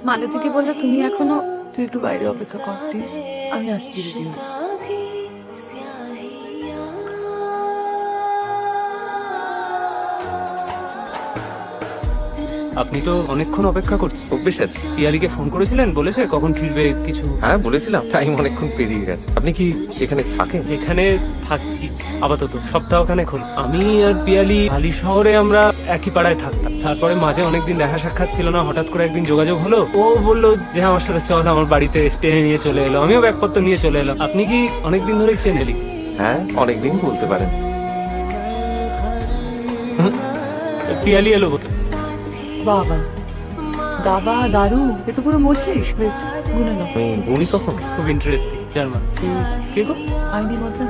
মালতীদি বললো তুমি এখনো, তুই একটু বাইরে অপেক্ষা কর প্লিজ, আমি আসছি রেডি হয়ে। আপনি তো অনেকক্ষণ অপেক্ষা করছেন। অভ্যেস আছে। পিয়ালিকে ফোন করেছিলেন, বলেছে কখন ফিরবে কিছু? হ্যাঁ বলেছিলাম, টাইম অনেকক্ষণ পেরিয়ে গেছে। আপনি কি এখানে থাকেন? এখানে থাকছি আপাতত, সপ্তাহখানেক হলো। আমি আর পিয়ালি হালি শহরে আমরা একই পাড়ায় থাকতাম। তারপরে মাঝে অনেকদিন দেখা সাক্ষাৎ ছিল না, হঠাৎ করে একদিন যোগাযোগ হলো। ও বললো যে আমার সাথে চল, আমার বাড়িতে টেনে নিয়ে চলে এলো। আমিও ব্যাগপত্র নিয়ে চলে এলাম। আপনি কি অনেকদিন ধরেই চেনেলি? হ্যাঁ অনেকদিন বলতে পারেন। পিয়ালি এলো বোধ। বাবা দাবা দারু, এ তো পুরো মজলিস। গুনে নাও। আমি গুনি কখন? খুব ইন্টারেস্টিং। জার্মান। কে গো? আইনি মধ্যে